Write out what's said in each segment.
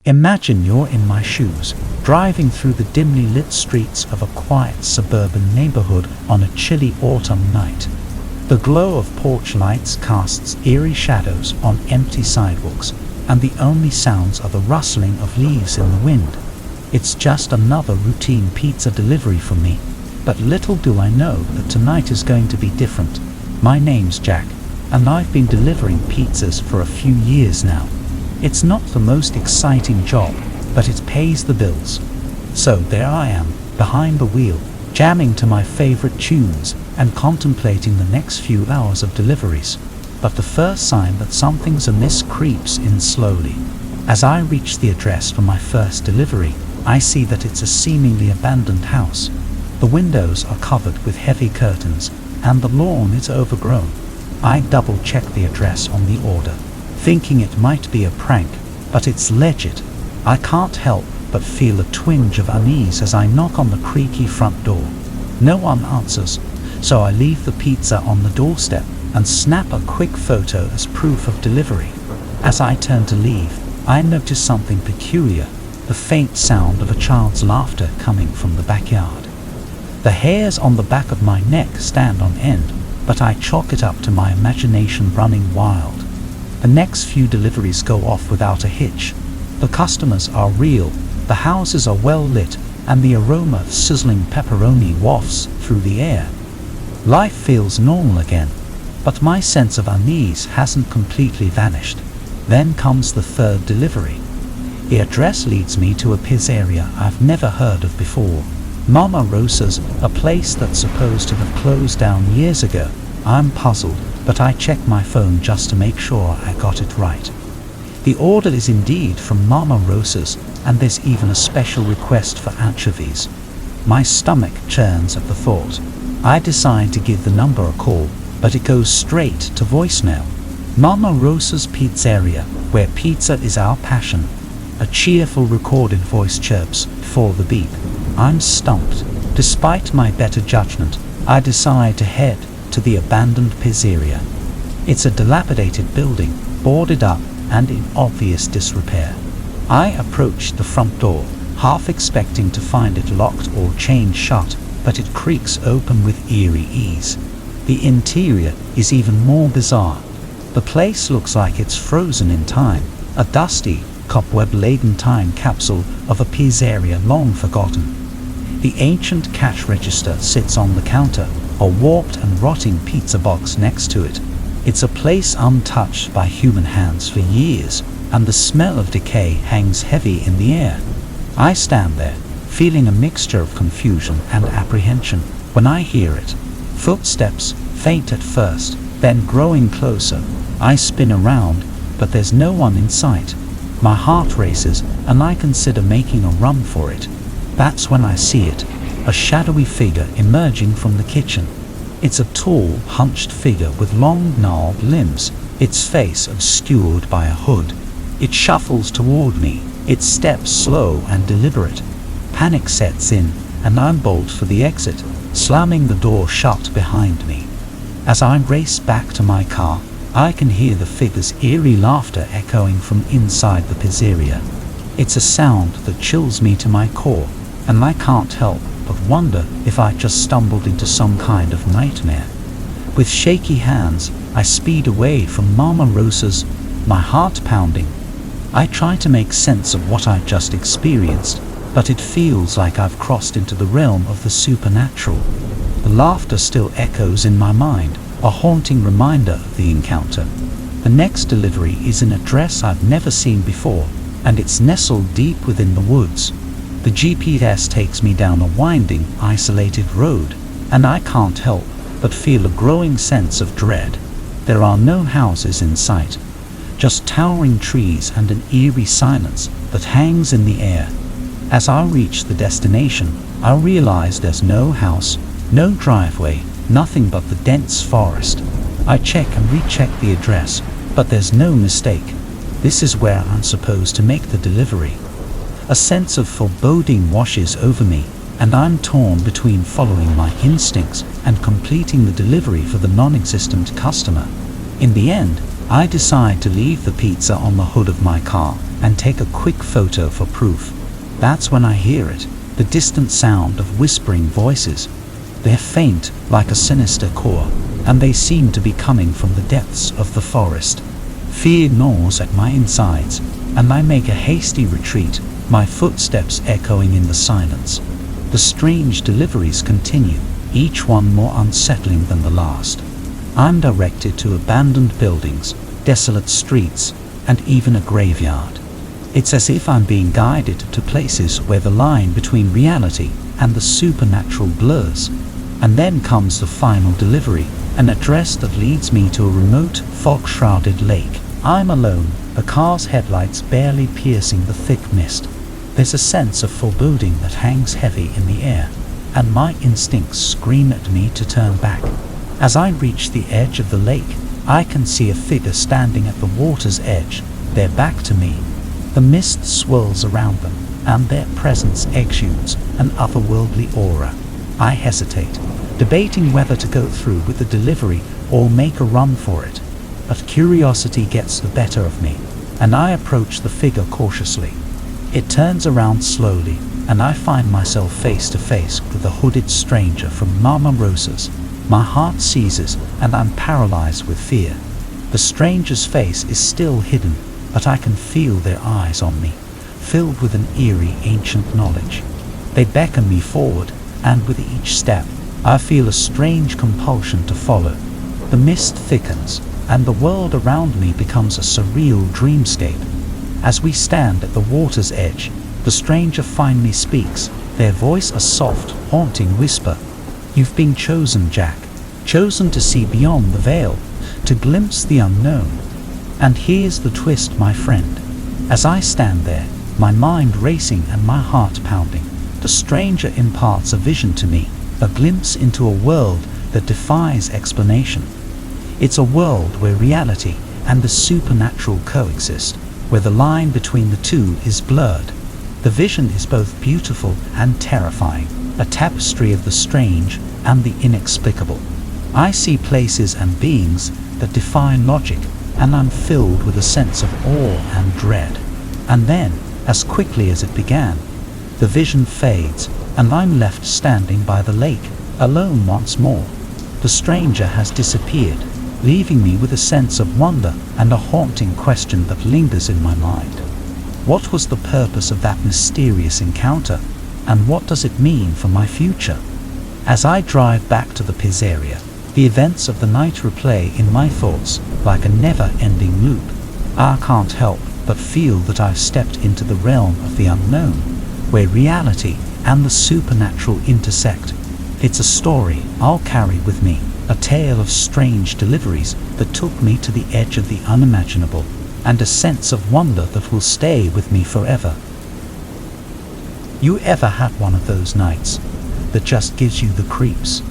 Imagine you're in my shoes, driving through the dimly lit streets of a quiet suburban neighborhood on a chilly autumn night. The glow of porch lights casts eerie shadows on empty sidewalks, and the only sounds are the rustling of leaves in the wind. It's just another routine pizza delivery for me, but little do I know that tonight is going to be different. My name's Jack, and I've been delivering pizzas for a few years now. It's not the most exciting job, but it pays the bills. So there I am, behind the wheel, jamming to my favorite tunes and contemplating the next few hours of deliveries. But the first sign that something's amiss creeps in slowly. As I reach the address for my first delivery, I see that it's a seemingly abandoned house. The windows are covered with heavy curtains, and the lawn is overgrown. I double-check the address on the order, thinking it might be a prank, but it's legit. I can't help but feel a twinge of unease as I knock on the creaky front door. No one answers, so I leave the pizza on the doorstep and snap a quick photo as proof of delivery. As I turn to leave, I notice something peculiar, the faint sound of a child's laughter coming from the backyard. The hairs on the back of my neck stand on end, but I chalk it up to my imagination running wild. The next few deliveries go off without a hitch. The customers are real, the houses are well lit, and the aroma of sizzling pepperoni wafts through the air. Life feels normal again, but my sense of unease hasn't completely vanished. Then comes the third delivery. The address leads me to a pizzeria I've never heard of before. Mama Rosa's, a place that's supposed to have closed down years ago. I'm puzzled, but I check my phone just to make sure I got it right. The order is indeed from Mama Rosa's, and there's even a special request for anchovies. My stomach churns at the thought. I decide to give the number a call, but it goes straight to voicemail. Mama Rosa's Pizzeria, where pizza is our passion. A cheerful recorded voice chirps before the beep. I'm stumped. Despite my better judgment, I decide to head to the abandoned pizzeria. It's a dilapidated building, boarded up and in obvious disrepair. I approach the front door, half expecting to find it locked or chained shut, but it creaks open with eerie ease. The interior is even more bizarre. The place looks like it's frozen in time, a dusty, cobweb-laden time capsule of a pizzeria long forgotten. The ancient cash register sits on the counter, a warped and rotting pizza box next to it. It's a place untouched by human hands for years, and the smell of decay hangs heavy in the air. I stand there, feeling a mixture of confusion and apprehension, when I hear it. Footsteps, faint at first, then growing closer. I spin around, but there's no one in sight. My heart races, and I consider making a run for it. That's when I see it, a shadowy figure emerging from the kitchen. It's a tall, hunched figure with long, gnarled limbs, its face obscured by a hood. It shuffles toward me, its steps slow and deliberate. Panic sets in, and I bolt for the exit, slamming the door shut behind me. As I race back to my car, I can hear the figure's eerie laughter echoing from inside the pizzeria. It's a sound that chills me to my core, and I can't help but wonder if I just stumbled into some kind of nightmare. With shaky hands, I speed away from Mama Rosa's, my heart pounding. I try to make sense of what I just experienced, but it feels like I've crossed into the realm of the supernatural. The laughter still echoes in my mind, a haunting reminder of the encounter. The next delivery is an address I've never seen before, and it's nestled deep within the woods. The GPS takes me down a winding, isolated road, and I can't help but feel a growing sense of dread. There are no houses in sight, just towering trees and an eerie silence that hangs in the air. As I reach the destination, I realize there's no house, no driveway, nothing but the dense forest. I check and recheck the address, but there's no mistake. This is where I'm supposed to make the delivery. A sense of foreboding washes over me, and I'm torn between following my instincts and completing the delivery for the non-existent customer. In the end, I decide to leave the pizza on the hood of my car and take a quick photo for proof. That's when I hear it, the distant sound of whispering voices. They're faint, like a sinister call, and they seem to be coming from the depths of the forest. Fear gnaws at my insides, and I make a hasty retreat, my footsteps echoing in the silence. The strange deliveries continue, each one more unsettling than the last. I'm directed to abandoned buildings, desolate streets, and even a graveyard. It's as if I'm being guided to places where the line between reality and the supernatural blurs. And then comes the final delivery, an address that leads me to a remote, fog-shrouded lake. I'm alone, the car's headlights barely piercing the thick mist. There's a sense of foreboding that hangs heavy in the air, and my instincts scream at me to turn back. As I reach the edge of the lake, I can see a figure standing at the water's edge, their back to me. The mist swirls around them, and their presence exudes an otherworldly aura. I hesitate, debating whether to go through with the delivery or make a run for it. But curiosity gets the better of me, and I approach the figure cautiously. It turns around slowly, and I find myself face to face with the hooded stranger from Mama Rosa's. My heart seizes, and I'm paralyzed with fear. The stranger's face is still hidden, but I can feel their eyes on me, filled with an eerie, ancient knowledge. They beckon me forward, and with each step, I feel a strange compulsion to follow. The mist thickens, and the world around me becomes a surreal dreamscape. As we stand at the water's edge, the stranger finally speaks, their voice a soft, haunting whisper. You've been chosen, Jack, chosen to see beyond the veil, to glimpse the unknown. And here's the twist, my friend. As I stand there, my mind racing and my heart pounding, the stranger imparts a vision to me, a glimpse into a world that defies explanation. It's a world where reality and the supernatural coexist, where the line between the two is blurred. The vision is both beautiful and terrifying, a tapestry of the strange and the inexplicable. I see places and beings that defy logic, and I'm filled with a sense of awe and dread. And then, as quickly as it began, the vision fades, and I'm left standing by the lake, alone once more. The stranger has disappeared, leaving me with a sense of wonder and a haunting question that lingers in my mind. What was the purpose of that mysterious encounter, and what does it mean for my future? As I drive back to the pizzeria, the events of the night replay in my thoughts like a never-ending loop. I can't help but feel that I've stepped into the realm of the unknown, where reality and the supernatural intersect. It's a story I'll carry with me, a tale of strange deliveries that took me to the edge of the unimaginable, and a sense of wonder that will stay with me forever. You ever had one of those nights that just gives you the creeps?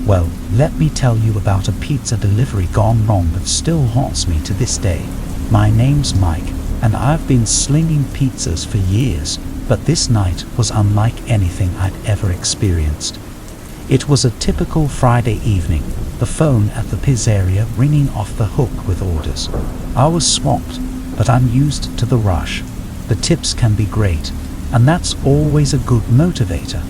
Well, let me tell you about a pizza delivery gone wrong that still haunts me to this day. My name's Mike, and I've been slinging pizzas for years, but this night was unlike anything I'd ever experienced. It was a typical Friday evening, the phone at the pizzeria ringing off the hook with orders. I was swamped, but I'm used to the rush. The tips can be great, and that's always a good motivator.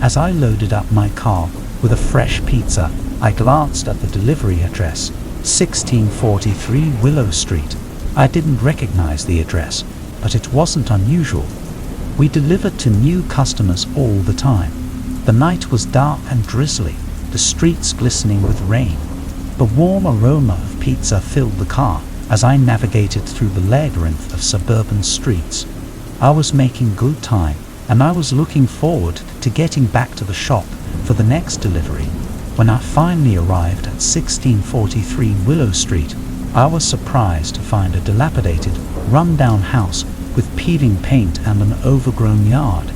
As I loaded up my car with a fresh pizza, I glanced at the delivery address, 1643 Willow Street. I didn't recognize the address, but it wasn't unusual. We delivered to new customers all the time. The night was dark and drizzly, the streets glistening with rain. The warm aroma of pizza filled the car as I navigated through the labyrinth of suburban streets. I was making good time, and I was looking forward to getting back to the shop for the next delivery. When I finally arrived at 1643 Willow Street, I was surprised to find a dilapidated, run-down house with peeling paint and an overgrown yard.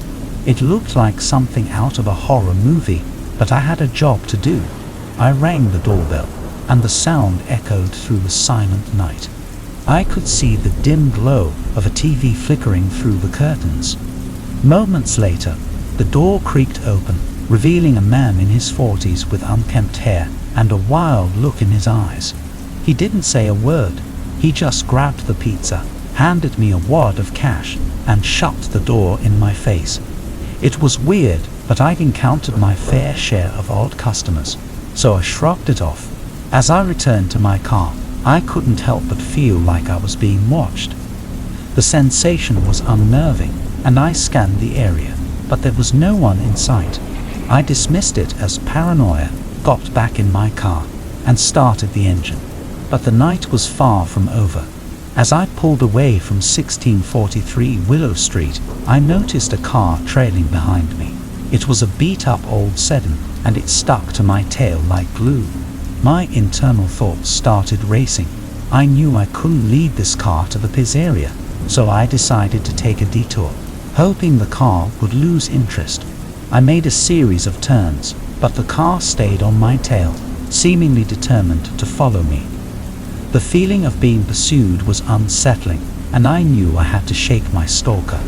It looked like something out of a horror movie, but I had a job to do. I rang the doorbell, and the sound echoed through the silent night. I could see the dim glow of a TV flickering through the curtains. Moments later, the door creaked open, revealing a man in his 40s with unkempt hair and a wild look in his eyes. He didn't say a word, He just grabbed the pizza, handed me a wad of cash, and shut the door in my face. It was weird, but I'd encountered my fair share of odd customers, so I shrugged it off. As I returned to my car, I couldn't help but feel like I was being watched. The sensation was unnerving, and I scanned the area, but there was no one in sight. I dismissed it as paranoia, got back in my car, and started the engine. But the night was far from over. As I pulled away from 1643 Willow Street, I noticed a car trailing behind me. It was a beat-up old sedan, and it stuck to my tail like glue. My internal thoughts started racing. I knew I couldn't lead this car to the pizzeria, so I decided to take a detour, hoping the car would lose interest. I made a series of turns, but the car stayed on my tail, seemingly determined to follow me. The feeling of being pursued was unsettling, and I knew I had to shake my stalker.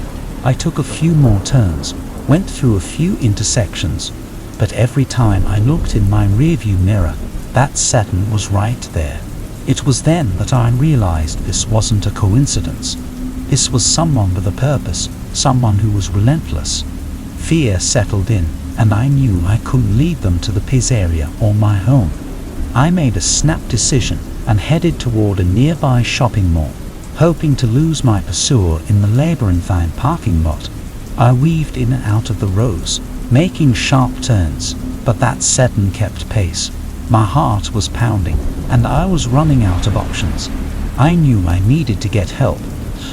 I took a few more turns, went through a few intersections, but every time I looked in my rearview mirror, that sedan was right there. It was then that I realized this wasn't a coincidence. This was someone with a purpose, someone who was relentless. Fear settled in, and I knew I couldn't lead them to the pizzeria or my home. I made a snap decision and headed toward a nearby shopping mall, hoping to lose my pursuer in the labyrinthine parking lot. I weaved in and out of the rows, making sharp turns, but that sedan kept pace. My heart was pounding, and I was running out of options. I knew I needed to get help,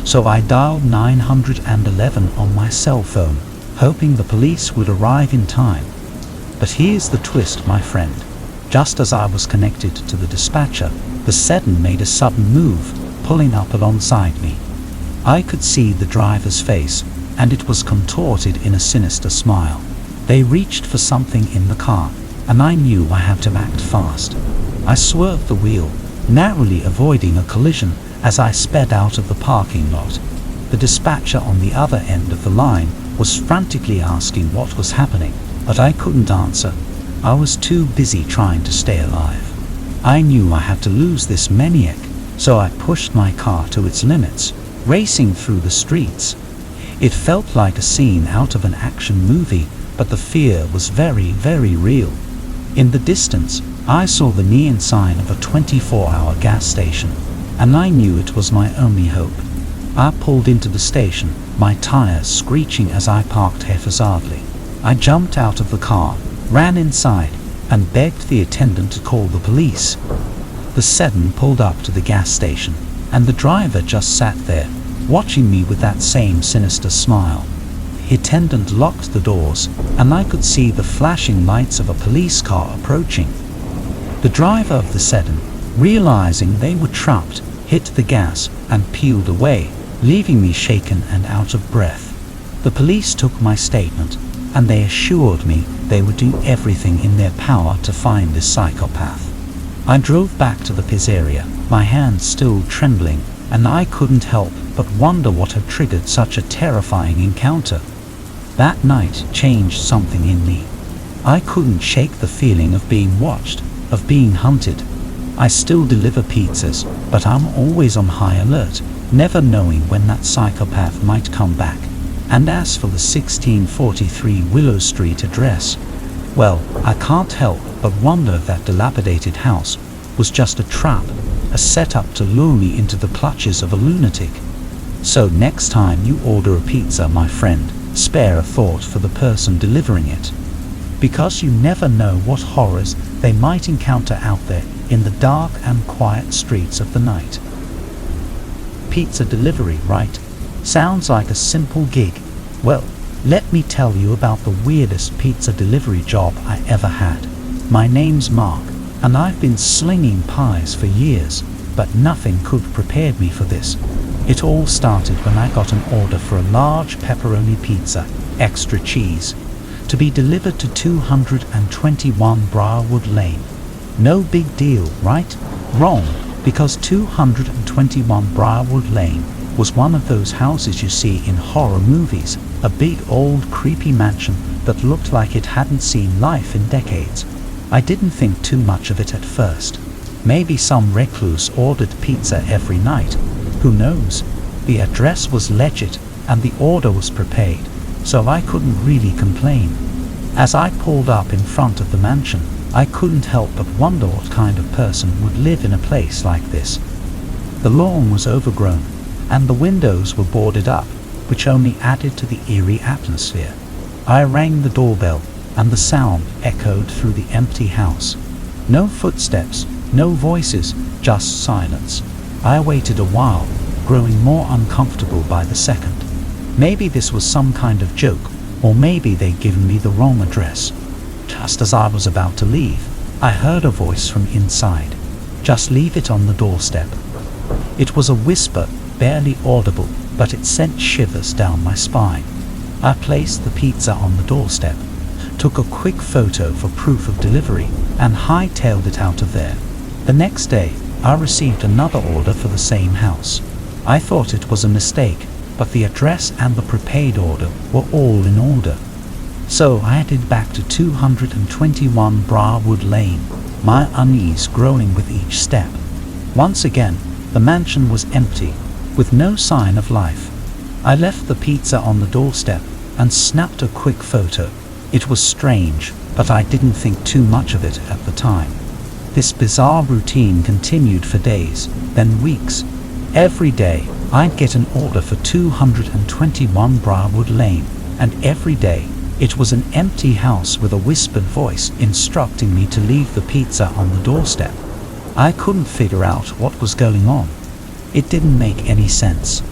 so I dialed 911 on my cell phone, hoping the police would arrive in time. But here's the twist, my friend. Just as I was connected to the dispatcher, the sedan made a sudden move, pulling up alongside me. I could see the driver's face, and it was contorted in a sinister smile. They reached for something in the car, and I knew I had to act fast. I swerved the wheel, narrowly avoiding a collision as I sped out of the parking lot. The dispatcher on the other end of the line was frantically asking what was happening, but I couldn't answer. I was too busy trying to stay alive. I knew I had to lose this maniac, so I pushed my car to its limits, racing through the streets. It felt like a scene out of an action movie, but the fear was very, very real. In the distance, I saw the neon sign of a 24-hour gas station, and I knew it was my only hope. I pulled into the station, my tires screeching as I parked haphazardly. I jumped out of the car, ran inside, and begged the attendant to call the police. The sedan pulled up to the gas station, and the driver just sat there, watching me with that same sinister smile. The attendant locked the doors, and I could see the flashing lights of a police car approaching. The driver of the sedan, realizing they were trapped, hit the gas and peeled away, leaving me shaken and out of breath. The police took my statement, and they assured me they would do everything in their power to find this psychopath. I drove back to the pizzeria, my hands still trembling, and I couldn't help but wonder what had triggered such a terrifying encounter. That night changed something in me. I couldn't shake the feeling of being watched, of being hunted. I still deliver pizzas, but I'm always on high alert, never knowing when that psychopath might come back. And as for the 1643 Willow Street address, well, I can't help but wonder if that dilapidated house was just a trap, a setup to lure me into the clutches of a lunatic. So next time you order a pizza, my friend, spare a thought for the person delivering it, because you never know what horrors they might encounter out there in the dark and quiet streets of the night. Pizza delivery, right? Sounds like a simple gig. Well, let me tell you about the weirdest pizza delivery job I ever had. My name's Mark, and I've been slinging pies for years, but nothing could prepare me for this. It all started when I got an order for a large pepperoni pizza, extra cheese, to be delivered to 221 Briarwood Lane. No big deal, right? Wrong, because 221 Briarwood Lane was one of those houses you see in horror movies, a big old creepy mansion that looked like it hadn't seen life in decades. I didn't think too much of it at first. Maybe some recluse ordered pizza every night. Who knows? The address was legit and the order was prepaid, so I couldn't really complain. As I pulled up in front of the mansion, I couldn't help but wonder what kind of person would live in a place like this. The lawn was overgrown, and the windows were boarded up, which only added to the eerie atmosphere. I rang the doorbell, and the sound echoed through the empty house. No footsteps, no voices, just silence. I waited a while, growing more uncomfortable by the second. Maybe this was some kind of joke, or maybe they'd given me the wrong address. Just as I was about to leave, I heard a voice from inside. "Just leave it on the doorstep." It was a whisper, barely audible, but it sent shivers down my spine. I placed the pizza on the doorstep, took a quick photo for proof of delivery, and hightailed it out of there. The next day, I received another order for the same house. I thought it was a mistake, but the address and the prepaid order were all in order. So I headed back to 221 Briarwood Lane, my unease growing with each step. Once again, the mansion was empty, with no sign of life. I left the pizza on the doorstep and snapped a quick photo. It was strange, but I didn't think too much of it at the time. This bizarre routine continued for days, then weeks. Every day, I'd get an order for 221 Briarwood Lane, and every day, it was an empty house with a whispered voice instructing me to leave the pizza on the doorstep. I couldn't figure out what was going on. It didn't make any sense.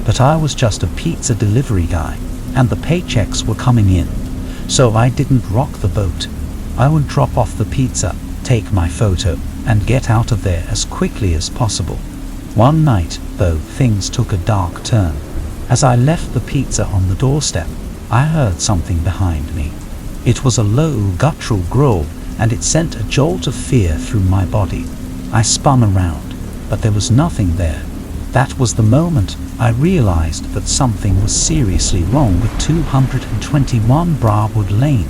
But I was just a pizza delivery guy, and the paychecks were coming in, so I didn't rock the boat. I would drop off the pizza, take my photo, and get out of there as quickly as possible. One night, though, things took a dark turn. As I left the pizza on the doorstep, I heard something behind me. It was a low, guttural growl, and it sent a jolt of fear through my body. I spun around, but there was nothing there. That was the moment I realized that something was seriously wrong with 221 Briarwood Lane.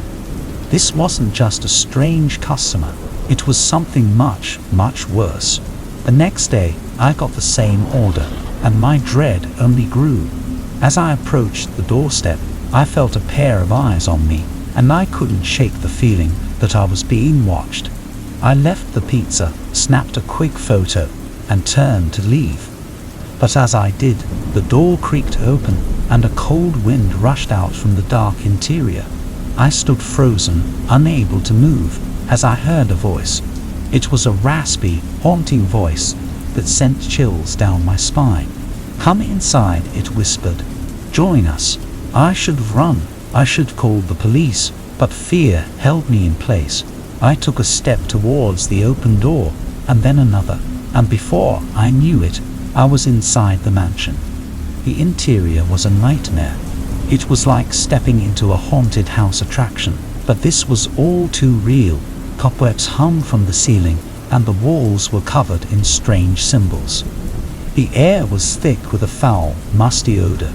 This wasn't just a strange customer, it was something much, much worse. The next day, I got the same order, and my dread only grew. As I approached the doorstep, I felt a pair of eyes on me, and I couldn't shake the feeling that I was being watched. I left the pizza, snapped a quick photo, and turned to leave. But as I did, the door creaked open, and a cold wind rushed out from the dark interior. I stood frozen, unable to move, as I heard a voice. It was a raspy, haunting voice that sent chills down my spine. "Come inside," it whispered. "Join us." I should have run. I should have called the police, but fear held me in place. I took a step towards the open door, and then another, and before I knew it, I was inside the mansion. The interior was a nightmare. It was like stepping into a haunted house attraction, but this was all too real. Cobwebs hung from the ceiling, and the walls were covered in strange symbols. The air was thick with a foul, musty odor,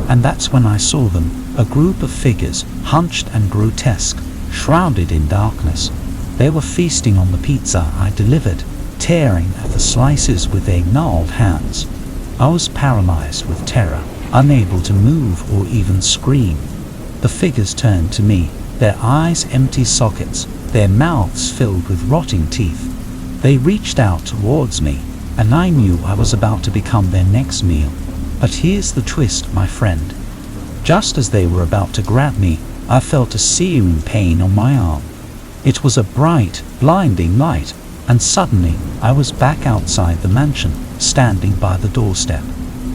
and that's when I saw them, a group of figures, hunched and grotesque, shrouded in darkness. They were feasting on the pizza I delivered, tearing at the slices with their gnarled hands. I was paralyzed with terror, unable to move or even scream. The figures turned to me, their eyes empty sockets, their mouths filled with rotting teeth. They reached out towards me, and I knew I was about to become their next meal. But here's the twist, my friend. Just as they were about to grab me, I felt a searing pain on my arm. It was a bright, blinding light, and suddenly I was back outside the mansion, standing by the doorstep.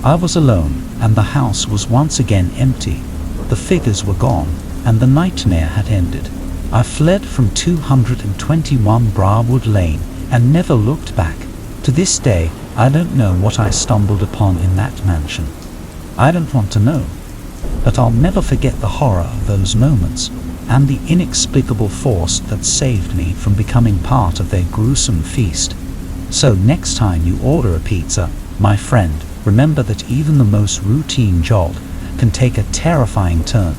I was alone, and the house was once again empty. The figures were gone, and the nightmare had ended. I fled from 221 Briarwood Lane and never looked back. To this day, I don't know what I stumbled upon in that mansion. I don't want to know. But I'll never forget the horror of those moments, and the inexplicable force that saved me from becoming part of their gruesome feast. So next time you order a pizza, my friend, remember that even the most routine job can take a terrifying turn,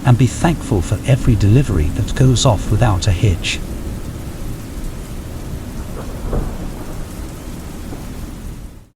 and be thankful for every delivery that goes off without a hitch.